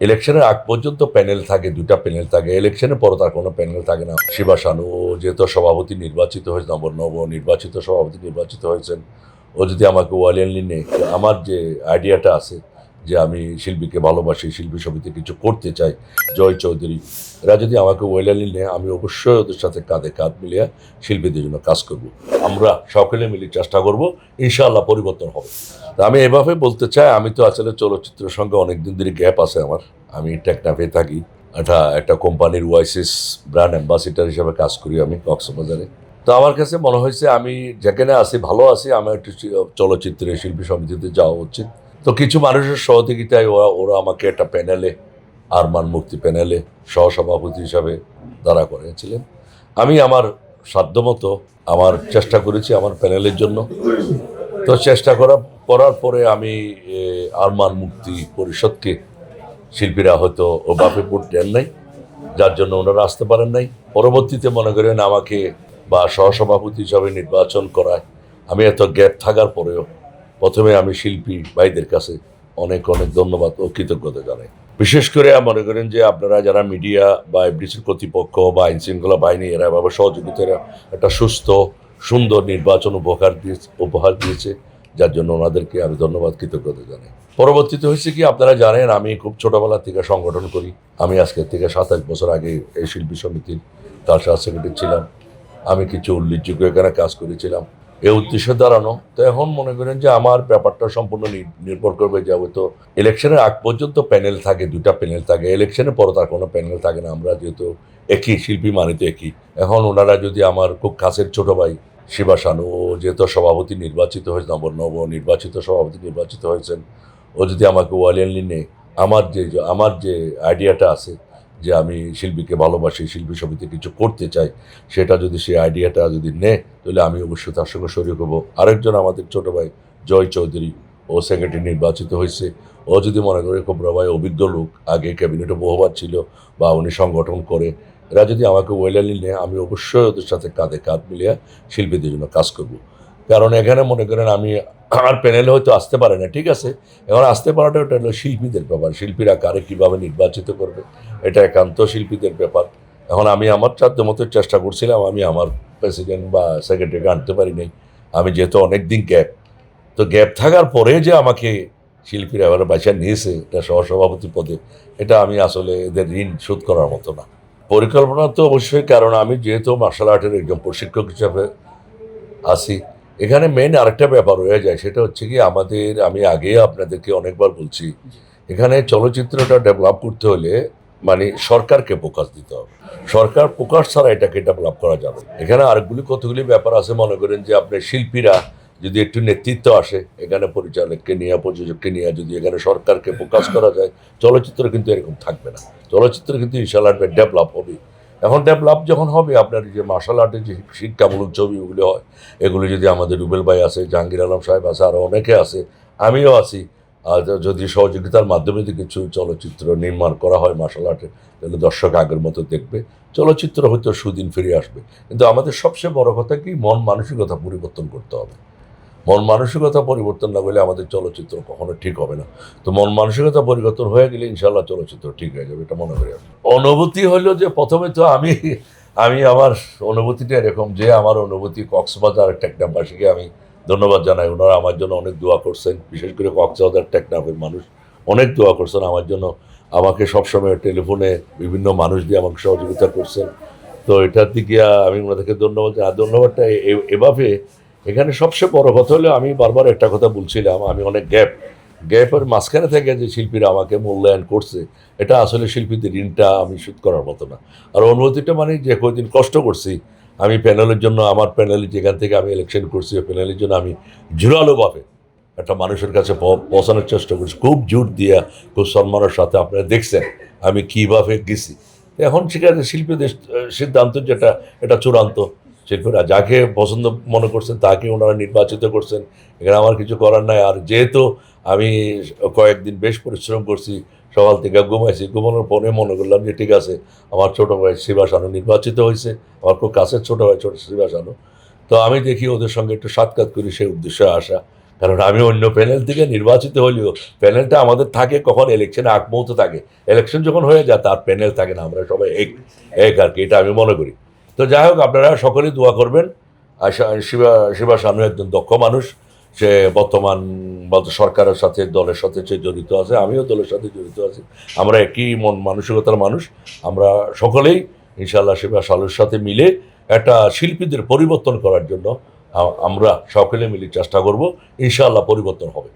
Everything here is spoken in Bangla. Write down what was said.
ইলেকশনের আগ পর্যন্ত প্যানেল থাকে, দুটা প্যানেল থাকে। ইলেকশনের পর তার কোনো প্যানেল থাকে না। শিবা শানু ও যেহেতু সভাপতি নির্বাচিত হয়েছে, নব নির্বাচিত সভাপতি নির্বাচিত হয়েছেন, ও যদি আমাকে ওয়ালিয়ানলি নেই, আমার যে আইডিয়াটা আছে যে আমি শিল্পীকে ভালোবাসি, শিল্পী সমিতি কিছু করতে চাই, জয় চৌধুরী, এরা যদি আমাকে ওয়ালিয়ানলি নেয়, আমি অবশ্যই ওদের সাথে কাঁধে কাঁধ মিলিয়ে শিল্পীদের জন্য কাজ করব। আমরা সকলে মিলে চেষ্টা করব, ইনশাআল্লাহ পরিবর্তন হবে। তা আমি এভাবে বলতে চাই, আমি তো আসলে চলচ্চিত্রের সঙ্গে অনেকদিন ধরে গ্যাপ আছে আমার। আমি টেকনাফে থাকি, একটা কোম্পানির ওয়াইসিস ব্র্যান্ড অ্যাম্বাসিডার হিসেবে কাজ করি আমি কক্সবাজারে। তো আমার কাছে মনে হয়েছে আমি যেখানে আছি ভালো আছি, আমার একটু চলচ্চিত্রের শিল্পী সমিতিতে যাওয়া উচিত। তো কিছু মানুষের সহযোগিতায় ওরা আমাকে একটা প্যানেলে, আরমান মুক্তি প্যানেলে সহসভাপতি হিসাবে দাঁড়া করেছিলেন। আমি আমার সাধ্যমতো আমার চেষ্টা করেছি আমার প্যানেলের জন্য। তো চেষ্টা করার পরে আমি আরমান মুক্তি পরিষদকে শিল্পীরা হয়তো ওভাবে ভোট দেন নাই, যার জন্য ওনারা আসতে পারেন নাই। পরবর্তীতে মনে করেন আমাকে বা সহসভাপতি হিসাবে নির্বাচন করায় আমি এত গ্যাপ থাকার পরেও প্রথমে আমি শিল্পী ভাইদের কাছে অনেক অনেক ধন্যবাদ ও কৃতজ্ঞতা জানাই। বিশেষ করে মনে করেন যে আপনারা যারা মিডিয়া বা এফডিসির কর্তৃপক্ষ বা আইনশৃঙ্খলা বাহিনী, এরা এভাবে সহযোগিতারা একটা সুস্থ সুন্দর নির্বাচন উপহার দিয়েছে, যার জন্য ওনাদেরকে আমি ধন্যবাদ কৃতজ্ঞতা জানাই। পরবর্তীতে হয়েছে কি, আপনারা জানেন আমি খুব ছোটবেলা থেকে সংগঠন করি। আমি আজকের থেকে 27 বছর আগে এই শিল্পী সমিতির কালচারাল সেক্রেটারি ছিলাম। আমি কিছু উল্লেখযোগ্য এখানে কাজ করেছিলাম এই উদ্দেশ্যে দাঁড়ানো। তো এখন মনে করেন যে আমার ব্যাপারটা সম্পূর্ণ নির্ভর করবে যে হয়তো ইলেকশনের আগ পর্যন্ত প্যানেল থাকে, দুটা প্যানেল থাকে। ইলেকশনের পর তার কোনো প্যানেল থাকে না। আমরা যেহেতু একই শিল্পী, মানে তো একই। এখন ওনারা যদি আমার খুব কাছের ছোট ভাই শিবা শানু, ও যেহেতু সভাপতি নির্বাচিত হয়েছে, নব নির্বাচিত সভাপতি নির্বাচিত হয়েছেন, ও যদি আমাকে ওয়ালিয়ানলি নেই, আমার যে আইডিয়াটা আছে যে আমি শিল্পীকে ভালোবাসি, শিল্পী সমিতি কিছু করতে চাই, সেটা যদি সেই আইডিয়াটা যদি নেয়, তাহলে আমি অবশ্যই তার সঙ্গে শরীর হবো। আরেকজন আমাদের ছোট ভাই জয় চৌধুরী, ও সেক্রেটারি নির্বাচিত হয়েছে। ও যদি মনে করে খুব ভাই অভিজ্ঞ লোক, আগে ক্যাবিনেটে বহুবার ছিল বা উনি সংগঠন করে, এরা যদি আমাকে ওয়েলালি নেয়, আমি অবশ্যই ওদের সাথে কাঁধে কাঁধ মিলিয়ে শিল্পীদের জন্য কাজ করব। কারণ এখানে মনে করেন আমি আমার প্যানেলে হয়তো আসতে পারে না, ঠিক আছে। এখন আসতে পারাটা ওটা হলো শিল্পীদের ব্যাপার। শিল্পীরা কারে কীভাবে নির্বাচিত করবে, এটা একান্ত শিল্পীদের ব্যাপার। এখন আমি আমার সাধ্যমতো চেষ্টা করছিলাম, আমি আমার প্রেসিডেন্ট বা সেক্রেটারিকে আনতে পারি নাই। আমি যেহেতু অনেক দিন গ্যাপ, তো গ্যাপ থাকার পরে যে আমাকে শিল্পীরা এবার বাঁচিয়ে নিয়েছে এটা সহসভাপতি পদে, এটা আমি আসলে এদের ঋণ শোধ করার মতো না। পরিকল্পনা তো অবশ্যই, কারণ আমি যেহেতু মার্শাল আর্টের একজন প্রশিক্ষক হিসাবে আছি, এখানে মেন আরেকটা ব্যাপার হয়ে যায়, সেটা হচ্ছে কি আমি আগে আপনাদেরকে অনেকবার বলছি, এখানে চলচ্চিত্রটা ডেভেলপ করতে হলে মানে সরকারকে ফোকাস দিতে হবে। সরকার ফোকাস ছাড়া এটাকে ডেভেলপ করা যাবে। এখানে আরেকগুলি কতগুলি ব্যাপার আছে। মনে করেন যে আপনার শিল্পীরা যদি একটু নেতৃত্ব আসে, এখানে পরিচালককে নিয়ে, প্রযোজককে নিয়ে যদি এখানে সরকারকে ফোকাস করা যায়, চলচ্চিত্র কিন্তু এরকম থাকবে না। চলচ্চিত্র কিন্তু ইনশাআল্লাহ ডেভেলপ হবে। এখন ডেভেলপ যখন হবে, আপনার যে মার্শাল আর্টের যে শিক্ষামূলক ছবিগুলো হয়, এগুলো যদি আমাদের রুবেল ভাই আছে, জাহাঙ্গীর আলম সাহেব আছে, আরও অনেকে আছে, আমিও আছি, আর যদি সহযোগিতার মাধ্যমে যদি কিছু চলচ্চিত্র নির্মাণ করা হয় মার্শাল আর্টের, তাহলে দর্শক আগের মতো দেখবে, চলচ্চিত্র হয়তো সুদিন ফিরে আসবে। কিন্তু আমাদের সবচেয়ে বড় কথা কি, মন মানসিকতা পরিবর্তন করতে হবে। মন মানসিকতা পরিবর্তন না হলে আমাদের চলচ্চিত্র কখনো ঠিক হবে না। তো মন মানসিকতা পরিবর্তন হয়ে গেলে ইনশাআল্লাহ চলচ্চিত্র ঠিক হয়ে যাবে, এটা মনে করি আমি। অনুভূতি হলো যে প্রথমে তো আমি আমার অনুভূতিটা এরকম যে আমার অনুভূতি কক্সবাজার টেকনাফবাসীকে আমি ধন্যবাদ জানাই। ওনারা আমার জন্য অনেক দোয়া করছেন, বিশেষ করে কক্সবাজার টেকনাফের মানুষ অনেক দোয়া করছেন আমার জন্য। আমাকে সবসময় টেলিফোনে বিভিন্ন মানুষ দিয়ে আমাকে সহযোগিতা করছেন। তো এটার দিকে আমি ওনাদেরকে ধন্যবাদ জানাই। ধন্যবাদটা এভাবে, এখানে সবচেয়ে বড় কথা হলো আমি বারবার একটা কথা বলছিলাম, আমি অনেক গ্যাপের মাঝখানে থেকে যে শিল্পীরা আমাকে মূল্যায়ন করছে, এটা আসলে শিল্পীদের ঋণটা আমি শোধ করার মতো না। আর অনুভূতিটা মানে যে কয়েকদিন কষ্ট করছি আমি প্যানেলের জন্য, আমার প্যানেলে যেখান থেকে আমি ইলেকশন করছি, ওই প্যানেলের জন্য আমি জোরালোভাবে একটা মানুষের কাছে পৌঁছানোর চেষ্টা করছি, খুব জোর দিয়া, খুব সম্মানের সাথে। আপনারা দেখছেন আমি কীভাবে গেছি। এখন ঠিক আছে, শিল্পীদের সিদ্ধান্ত যেটা, এটা চূড়ান্ত। শিল্পীরা যাকে পছন্দ মনে করছেন তাকে ওনারা নির্বাচিত করছেন, এখানে আমার কিছু করার নাই। আর যেহেতু আমি কয়েকদিন বেশ পরিশ্রম করছি, সকাল থেকে ঘুমাইছি, ঘুমানোর পরে মনে করলাম যে ঠিক আছে, আমার ছোটো ভাই শিবা শানু নির্বাচিত হয়েছে, আমার খুব কাছের ছোটো ভাই শিবা শানু। তো আমি দেখি ওদের সঙ্গে একটু সাক্ষাৎ করি, সেই উদ্দেশ্যে আসা। কারণ আমি অন্য প্যানেল থেকে নির্বাচিত হলেও প্যানেলটা আমাদের থাকে কখন ইলেকশনে আগ মুহূর্তে থাকে, ইলেকশন যখন হয়ে যায় তার প্যানেল থাকে না, আমরা সবাই এক এক আর কি, এটা আমি মনে করি। তো যাই হোক, আপনারা সকলেই দোয়া করবেন। আর শিবা শানু একজন দক্ষ মানুষ, সে বর্তমান বলতে সরকারের সাথে দলের সাথে সে জড়িত আছে, আমিও দলের সাথে জড়িত আছি, আমরা একই মন মানসিকতার মানুষ। আমরা সকলেই ইনশাআল্লাহ শিবা শানুর সাথে মিলে একটা শিল্পীদের পরিবর্তন করার জন্য আমরা সকলে মিলে চেষ্টা করব, ইনশাআল্লাহ পরিবর্তন হবে।